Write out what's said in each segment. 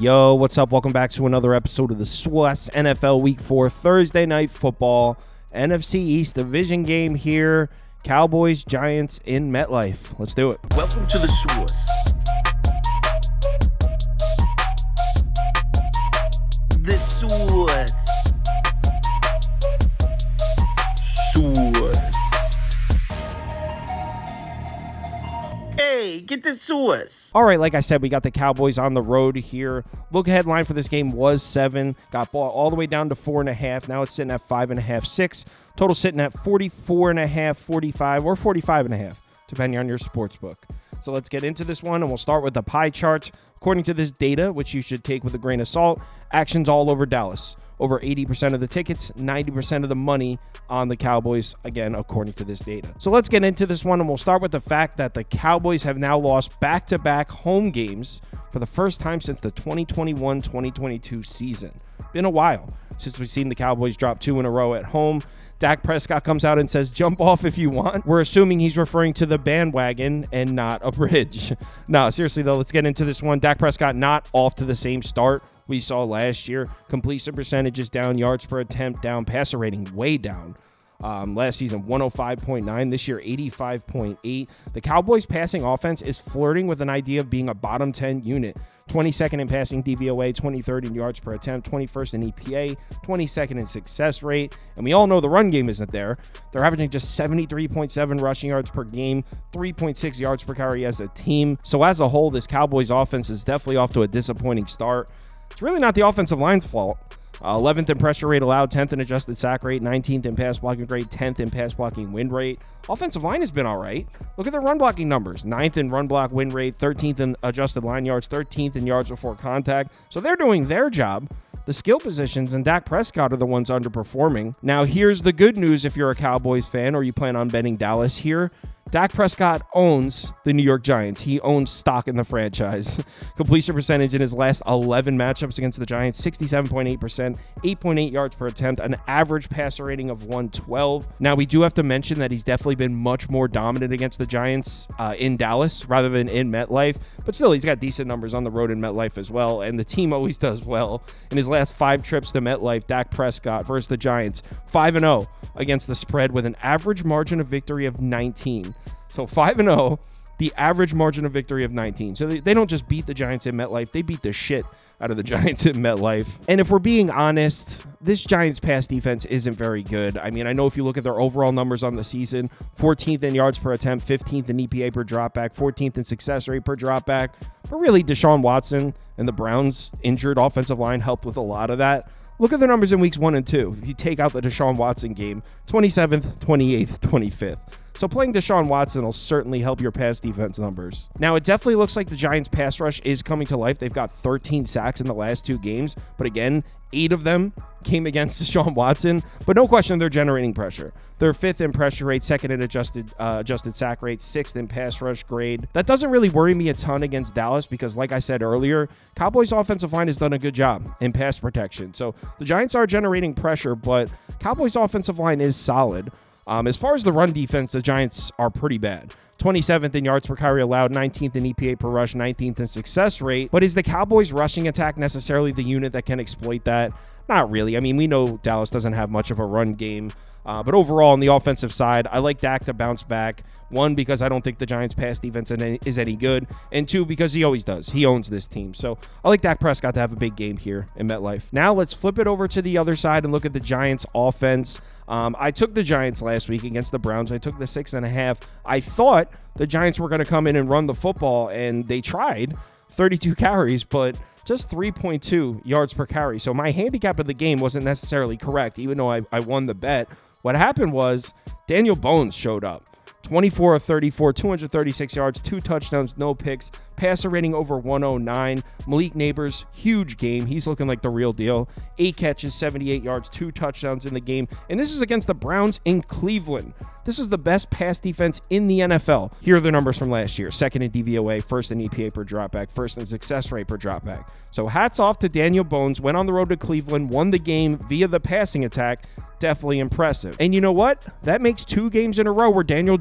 Yo, what's up? Welcome back to another episode of the Swiss NFL Week 4 Thursday Night Football NFC East Division game here. Cowboys, Giants in MetLife. Let's do it. Welcome to the Swiss. The Swiss. Hey, get the Swiss. All right, like I said, we got the Cowboys on the road here. Look ahead line for this game was 7. Got ball all the way down to 4.5. Now it's sitting at 5.5, 6. Total sitting at 44.5, 45, or 45.5, depending on your sports book. So let's get into this one, and we'll start with the pie charts. According to this data, which you should take with a grain of salt, action's all over Dallas. Over 80% of the tickets, 90% of the money on the Cowboys, again, according to this data. So let's get into this one, and we'll start with the fact that the Cowboys have now lost back-to-back home games for the first time since the 2021-2022 season. Been a while since we've seen the Cowboys drop 2 in a row at home. Dak Prescott comes out and says, jump off if you want. We're assuming he's referring to the bandwagon and not a bridge. No, seriously, though, let's get into this one. Dak Prescott not off to the same start we saw last year. Completion percentages down, yards per attempt down, passer rating way down. Last season, 105.9. This year, 85.8. The Cowboys' passing offense is flirting with an idea of being a bottom 10 unit. 22nd in passing DVOA, 23rd in yards per attempt, 21st in EPA, 22nd in success rate. And we all know the run game isn't there. They're averaging just 73.7 rushing yards per game, 3.6 yards per carry as a team. So as a whole, this Cowboys offense is definitely off to a disappointing start. It's really not the offensive line's fault. 11th in pressure rate allowed, 10th in adjusted sack rate, 19th in pass blocking grade, 10th in pass blocking win rate. Offensive line has been all right. Look at the run blocking numbers. 9th in run block win rate, 13th in adjusted line yards, 13th in yards before contact. So they're doing their job. The skill positions and Dak Prescott are the ones underperforming. Now, here's the good news if you're a Cowboys fan or you plan on betting Dallas here. Dak Prescott owns the New York Giants. He owns stock in the franchise. Completion percentage in his last 11 matchups against the Giants, 67.8%, 8.8 yards per attempt, an average passer rating of 112. Now, we do have to mention that he's definitely been much more dominant against the Giants in Dallas rather than in MetLife. But still, he's got decent numbers on the road in MetLife as well, and the team always does well. In his last 5 trips to MetLife, Dak Prescott versus the Giants, 5-0 against the spread with an average margin of victory of 19. So 5-0, the average margin of victory of 19. So they don't just beat the Giants in MetLife, they beat the shit out of the Giants in MetLife. And if we're being honest, this Giants pass defense isn't very good. I mean, I know if you look at their overall numbers on the season, 14th in yards per attempt, 15th in EPA per dropback, 14th in success rate per dropback. But really, Deshaun Watson and the Browns' injured offensive line helped with a lot of that. Look at the numbers in weeks 1 and 2. If you take out the Deshaun Watson game, 27th, 28th, 25th. So playing Deshaun Watson will certainly help your pass defense numbers. Now, it definitely looks like the Giants' pass rush is coming to life. They've got 13 sacks in the last 2 games. But again, 8 of them came against Deshaun Watson. But no question, they're generating pressure. They're 5th in pressure rate, 2nd in adjusted sack rate, 6th in pass rush grade. That doesn't really worry me a ton against Dallas because, like I said earlier, Cowboys' offensive line has done a good job in pass protection. So the Giants are generating pressure, but Cowboys' offensive line is solid. As far as the run defense, the Giants are pretty bad. 27th in yards per carry allowed, 19th in EPA per rush, 19th in success rate. But is the Cowboys' rushing attack necessarily the unit that can exploit that? Not really. I mean, we know Dallas doesn't have much of a run game. But overall, on the offensive side, I like Dak to bounce back. 1, because I don't think the Giants' pass defense is any good. And 2, because he always does. He owns this team. So I like Dak Prescott to have a big game here in MetLife. Now let's flip it over to the other side and look at the Giants' offense. I took the Giants last week against the Browns. I took the 6.5. I thought the Giants were going to come in and run the football, and they tried. 32 carries, but just 3.2 yards per carry. So my handicap of the game wasn't necessarily correct, even though I won the bet. What happened was Daniel Bones showed up. 24 of 34, 236 yards, 2 touchdowns, no picks, passer rating over 109. Malik Neighbors, huge game. He's looking like the real deal. 8 catches, 78 yards, 2 touchdowns in the game. And this is against the Browns in Cleveland. This is the best pass defense in the NFL. Here are the numbers from last year. 2nd in DVOA, 1st in EPA per dropback, 1st in success rate per dropback. So hats off to Daniel Bones. Went on the road to Cleveland, won the game via the passing attack. Definitely impressive. And you know what? That makes 2 games in a row where Daniel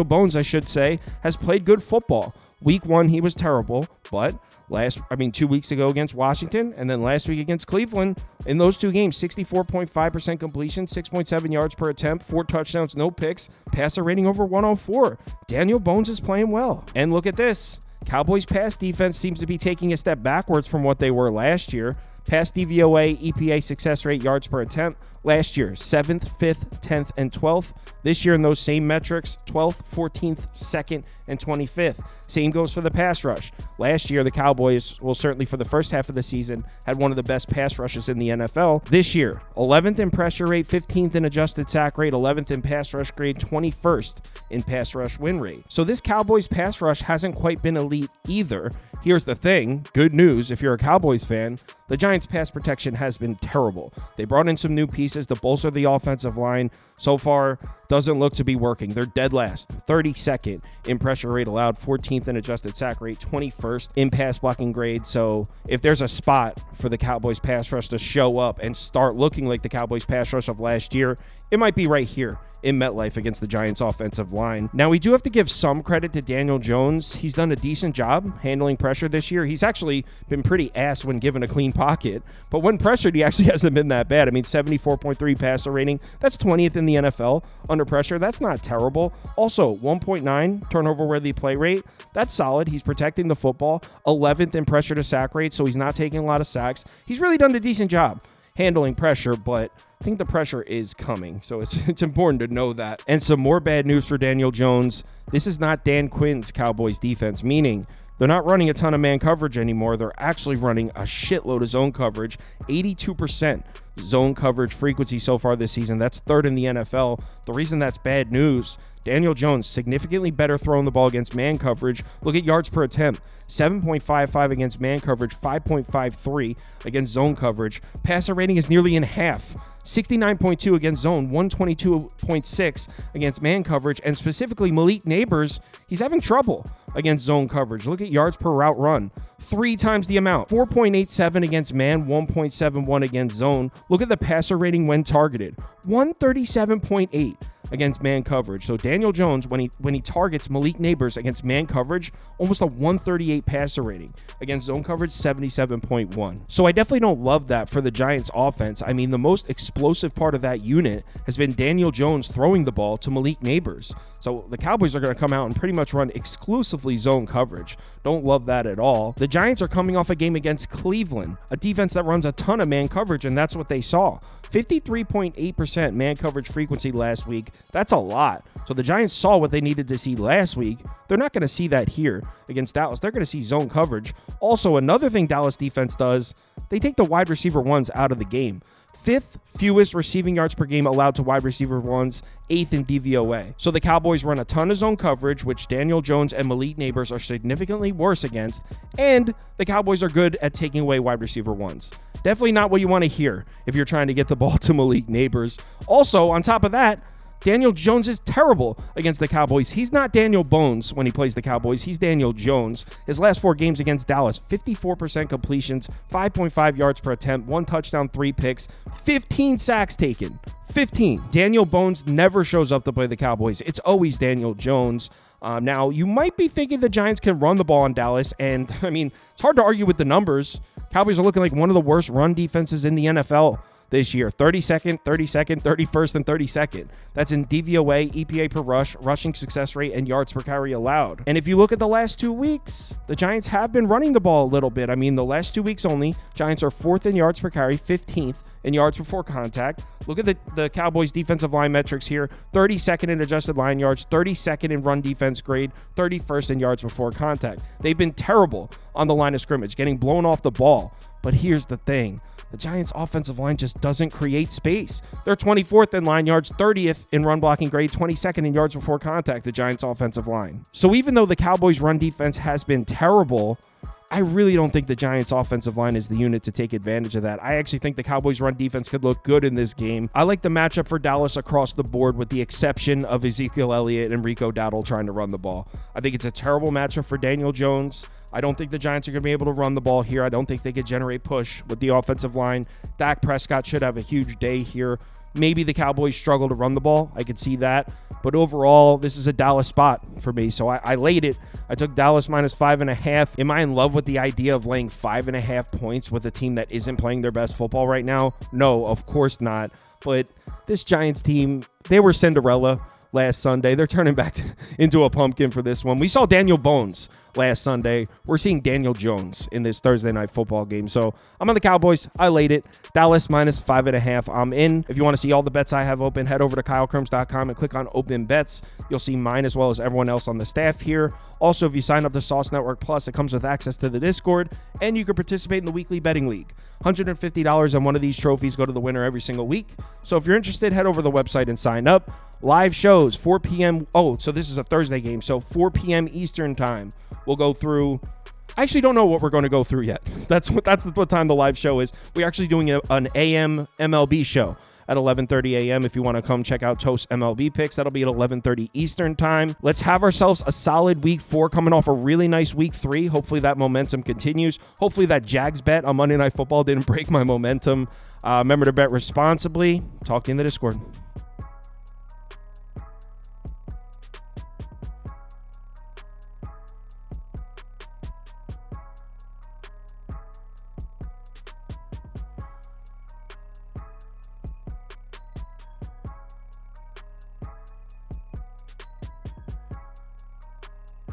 Bones, I should say, has played good football. Week 1, he was terrible, but 2 weeks ago against Washington and then last week against Cleveland, in those 2 games, 64.5% completion, 6.7 yards per attempt, 4 touchdowns, no picks, passer rating over 104. Daniel Bones is playing well. And look at this. Cowboys pass defense seems to be taking a step backwards from what they were last year. Pass DVOA, EPA success rate, yards per attempt. Last year, 7th, 5th, 10th, and 12th. This year in those same metrics, 12th, 14th, 2nd, and 25th. Same goes for the pass rush. Last year, the Cowboys, well, certainly for the first half of the season, had one of the best pass rushes in the NFL. This year, 11th in pressure rate, 15th in adjusted sack rate, 11th in pass rush grade, 21st in pass rush win rate. So this Cowboys pass rush hasn't quite been elite either. Here's the thing, good news if you're a Cowboys fan, the Giants pass protection has been terrible. They brought in some new pieces to bolster the offensive line. So far, doesn't look to be working. They're dead last, 32nd in pressure rate allowed, 14th in adjusted sack rate, 21st in pass blocking grade. So if there's a spot for the Cowboys pass rush to show up and start looking like the Cowboys pass rush of last year, it might be right here in MetLife against the Giants offensive line. Now, we do have to give some credit to Daniel Jones. He's done a decent job handling pressure this year. He's actually been pretty ass when given a clean pocket, but when pressured, he actually hasn't been that bad. 74.3 passer rating. That's 20th in the NFL under pressure. That's not terrible. Also, 1.9 turnover-worthy play rate. That's solid. He's protecting the football. 11th in pressure to sack rate, so he's not taking a lot of sacks. He's really done a decent job handling pressure, but I think the pressure is coming, so it's important to know that. And some more bad news for Daniel Jones. This is not Dan Quinn's Cowboys defense, meaning they're not running a ton of man coverage anymore. They're actually running a shitload of zone coverage, 82% zone coverage frequency so far this season. That's 3rd in the NFL. The reason that's bad news, Daniel Jones significantly better throwing the ball against man coverage. Look at yards per attempt. 7.55 against man coverage, 5.53 against zone coverage. Passer rating is nearly in half. 69.2 against zone, 122.6 against man coverage, and specifically Malik Neighbors, he's having trouble against zone coverage. Look at yards per route run, 3 times the amount, 4.87 against man, 1.71 against zone. Look at the passer rating when targeted, 137.8 against man coverage. So Daniel Jones, when he targets Malik Neighbors against man coverage, almost a 138 passer rating. Against zone coverage, 77.1. So I definitely don't love that for the Giants offense. The most explosive part of that unit has been Daniel Jones throwing the ball to Malik Neighbors. So the Cowboys are going to come out and pretty much run exclusively zone coverage. Don't love that at all. The Giants are coming off a game against Cleveland, a defense that runs a ton of man coverage, and that's what they saw. 53.8% man coverage frequency last week. That's a lot. So the Giants saw what they needed to see last week. They're not going to see that here against Dallas. They're going to see zone coverage. Also, another thing Dallas defense does, they take the wide receiver ones out of the game. 5th fewest receiving yards per game allowed to wide receiver ones, 8th in DVOA. So the Cowboys run a ton of zone coverage, which Daniel Jones and Malik Neighbors are significantly worse against, and the Cowboys are good at taking away wide receiver ones. Definitely not what you want to hear if you're trying to get the ball to Malik Neighbors. Also, on top of that, Daniel Jones is terrible against the Cowboys. He's not Daniel Bones when he plays the Cowboys. He's Daniel Jones. His last 4 games against Dallas, 54% completions, 5.5 yards per attempt, 1 touchdown, 3 picks, 15 sacks taken. 15. Daniel Bones never shows up to play the Cowboys. It's always Daniel Jones. Now, you might be thinking the Giants can run the ball on Dallas, and, it's hard to argue with the numbers. Cowboys are looking like one of the worst run defenses in the NFL this year. 32nd, 32nd, 31st, and 32nd. That's in DVOA, EPA per rush, rushing success rate, and yards per carry allowed. And if you look at the last 2 weeks, the Giants have been running the ball a little bit. The last 2 weeks only, Giants are 4th in yards per carry, 15th in yards before contact. Look at the Cowboys defensive line metrics here. 32nd in adjusted line yards, 32nd in run defense grade, 31st in yards before contact. They've been terrible on the line of scrimmage, getting blown off the ball. But here's the thing. The Giants' offensive line just doesn't create space. They're 24th in line yards, 30th in run blocking grade, 22nd in yards before contact, the Giants' offensive line. So even though the Cowboys' run defense has been terrible, I really don't think the Giants' offensive line is the unit to take advantage of that. I actually think the Cowboys' run defense could look good in this game. I like the matchup for Dallas across the board with the exception of Ezekiel Elliott and Rico Dowdle trying to run the ball. I think it's a terrible matchup for Daniel Jones. I don't think the Giants are going to be able to run the ball here. I don't think they could generate push with the offensive line. Dak Prescott should have a huge day here. Maybe the Cowboys struggle to run the ball. I could see that. But overall, this is a Dallas spot for me. So I laid it. I took Dallas minus 5.5. Am I in love with the idea of laying 5.5 points with a team that isn't playing their best football right now? No, of course not. But this Giants team, they were Cinderella last Sunday. They're turning back into a pumpkin for this one. We saw Daniel Bones last Sunday. We're seeing Daniel Jones in this Thursday night football game. So I'm on the Cowboys. I laid it. Dallas minus 5.5. I'm in. If you want to see all the bets I have open, head over to KyleKirms.com and click on open bets. You'll see mine as well as everyone else on the staff here. Also, if you sign up to Sauce Network Plus, it comes with access to the Discord, and you can participate in the weekly betting league. $150 on one of these trophies go to the winner every single week. So if you're interested, head over to the website and sign up. Live shows, 4 p.m. Oh, so this is a Thursday game. So 4 p.m. Eastern time. We'll go through. I actually don't know what we're going to go through yet. That's what time the live show is. We're actually doing an AM MLB show at 11:30 a.m. If you want to come check out Toast MLB picks, that'll be at 11:30 Eastern time. Let's have ourselves a solid week 4 coming off a really nice week 3. Hopefully that momentum continues. Hopefully that Jags bet on Monday Night Football didn't break my momentum. Remember to bet responsibly. Talk to you in the Discord.